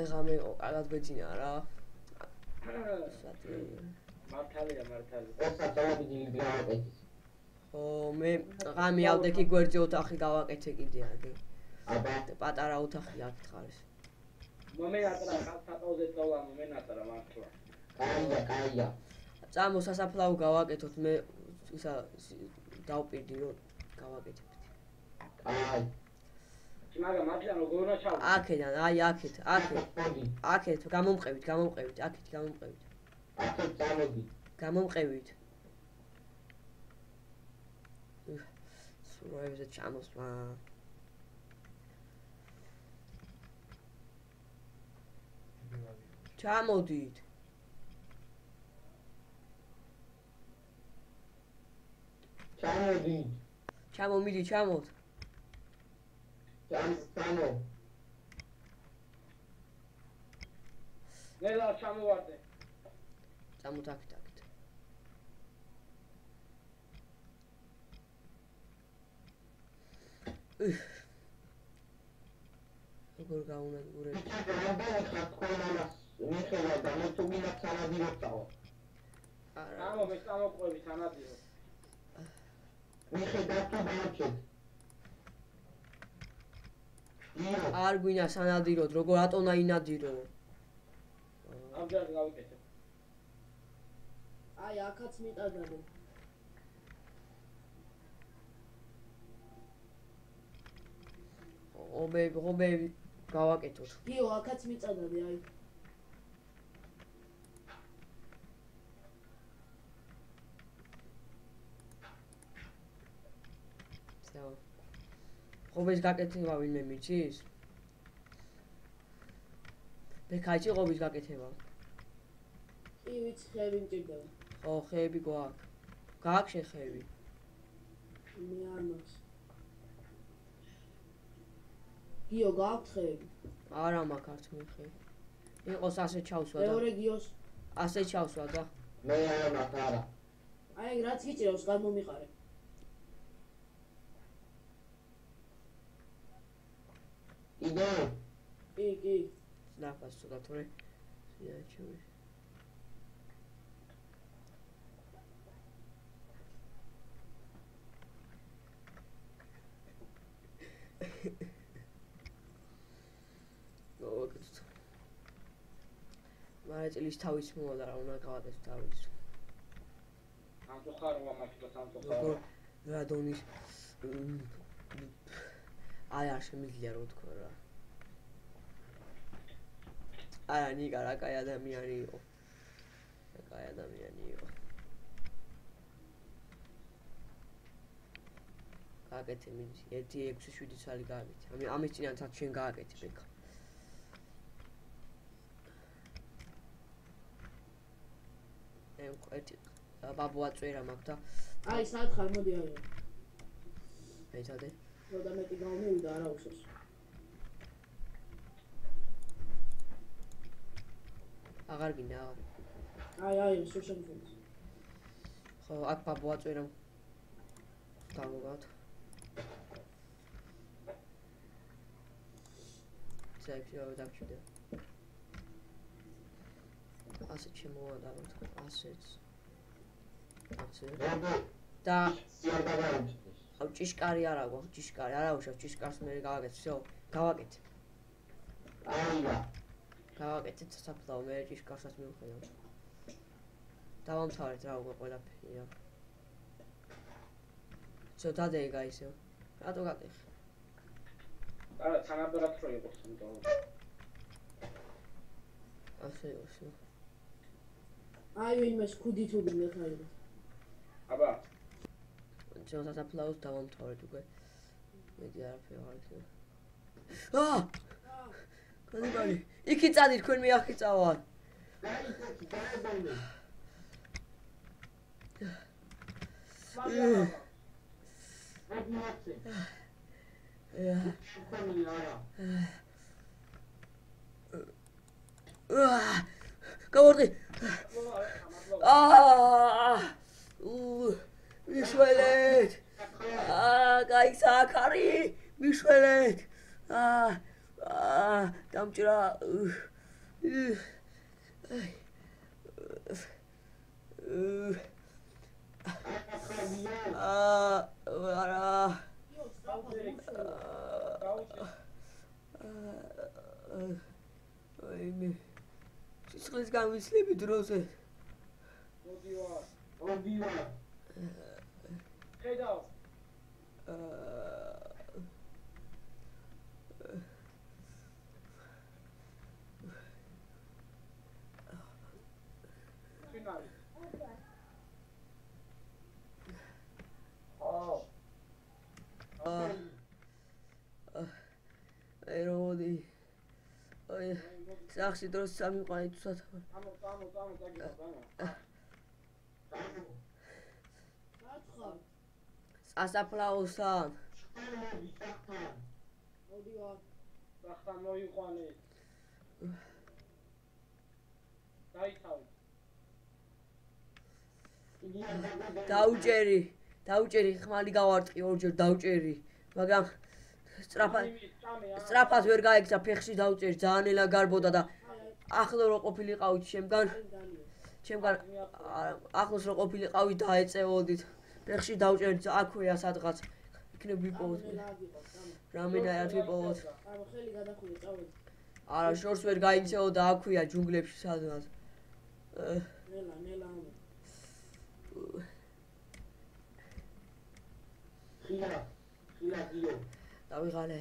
აი ღამე კარგად გვეძინა რა. მართალია. ოთახი დილით გავაკეთე. ხო, მე ღამე ავდექი გვერდზე ოთახი გავაკეთე კიდე აგი. აბა, პატარა ოთახი აქ ხარეს. მომენატრა ხალხაყავზე წოლა მომენატრა მართლა. კაია. წამო სასაფლაო გავაკეთოთ მე ისა დავპირდი რომ გავაკეთებთ. აი. მაგრამ მართლა როგორ ჩავ? აქედან, აი აქეთ. აქეთ გამომყევით, აქეთ გამომყევით. აქეთ წამოდი. გამომყევით. სურაებზე ჩამოსვლა. ჩამოდით. ჩამომიდი, ჩამოთ. ჩამო. ნელა ჩამოვარდე. წამოთ აქეთ. როგორ გაუნადგურებ? მიხელა დამოწუმინა სანადიროთაო. ამო მე წამოყვევი სანადირო. მიხელა თუ გამჩეთ. არ გვინა სანადიროთ, როგორ ატონა ინადირო. ამჯერად გავიკეთებ. აი აქაც მიტადადო. ობები გავაკეთოთ. გიო აქაც მიწადადე აი. ზაო. ობების გაკეთება ვინმე მიცის? ბეკაჭი ობების გაკეთება. კი ვიცი ხეები მჭირდება. ხო, ხეები გვაქვს. გააქვს ხეები? მე არ მაქვს. გიო გააქვს ხეები? არა მაქვს მე ხეები. იყოს ასე ჩავსვა და. მეორე გიოს. ასე ჩავსვა და. მე არ მაქვს არა. აი რაც გიჭირავს გამომიყარე. იდე. კი. ნაფას ცოტა თორე. შეაჩვი. მარაწილის თავის მოადა რა უნდა გავაკეთო თავის. სამწუხაროა მართლა სამწუხაროა. რადონის აი არ შემიძლია რო თქვა რა. არა ნიკა რა კაი ადამიანი იყო. გააკეთე მინდა 1-6-7 წელი გააკეთე. ამის წინათ შენ გააკეთე ბეკა. ერთი ბაბუ აწვერა მაქვს და აი სათხარ მოდი არა. მეცადე. როდა მეტი გამოვიდა არა უშოს. აღარ გინდა აღარ. აი სუშენფუნს. ხო აქ ბაბუ აწვერა. დავუგავთ. საერთოდ დავჭიდე. ასე შემოვადაროთ ასეც და აუ ჭიშკარი არა გვაქვს ჭიშკარი არა უშავ ჭიშკარს მე გავაკეთე всё გავაკეთე აია გავაკეთე სასაფლაო მე ჭიშკარსაც მივხედავ დავამთავრეთ რა უკვე ყველაფერი რა всё დადეგა ისე რატო გაკეთე არა თანაბერად რო იყოს იმიტომ ასე ოსო აი ვინმეს ქუდი თუ გინდა ხაირო. აბა. ჩვენ სასაფლაოს დავამთავრეთ უკვე. მედი არაფერი არ იქნება. კანიბალი, იქი წადი თქვენ მე ახი წავალ. გავორდი. მიშველეთ. გაიცაკარი, მიშველეთ. დამჭრა. არა. მე სისხლის გამისლები დროზე. მოდივარ. ხედავ. ეროდი. აი, სახში დროს სამიყვანი თუსად. სასაფლაოსთან. მოდივარ. სახთან მოიყვანე. დაითავე. დაუჭერი, ხმალი გავარტყი ორჯერ დავჭერი, მაგრამ სწრაფად ვერ გაიქცა ფეხში დავჭერი, ძალიან ელა გარბოდა და ახლოს რო ყოფილიყავით ჩემგან ახლოს რო ყოფილიყავით დაეწევოდით. ფეხში დავჭერით აქვეა სადღაც. იქნებ ვიპოვოთ. რამენაირად ვიპოვოთ. ხელი გადახვიდე, წავედი. არა, შორს ვერ გაიქცეოდა აქვეა ჯუნგლებში სადღაც. ნელა. ხილა გიო. დავიღალე.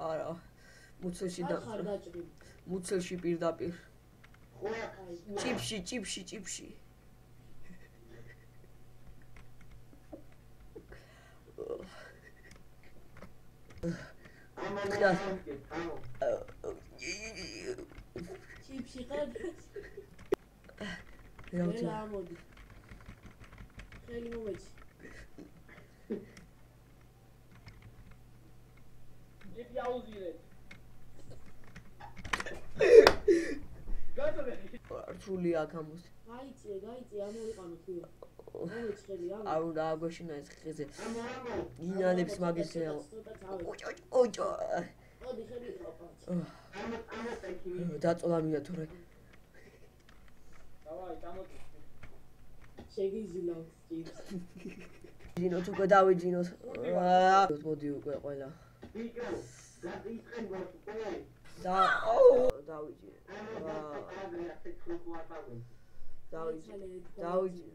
არა. მუცელში პირდაპირ. ჭიფში. ჭიფში ხარ? რა მოდი. ხელი მომეჩი. ჭიფი აუზილეთ. გადავედი. რთული აქამოს. გაიწიე, ამოვიყანო ხიო. მომეჩი ხელი, ამო. არ უნდა აგვეშინა ეს ხეზე. ინანებს მაგისეა. ოჭო. მოდი ხელი ყავ. დაწოლამია თორე. დავაი, დამოწე. შეგიზინა ჭიფს. ძინო თუ გადავიძინოთ. მოდი უკვე ყველა. დავიძინე.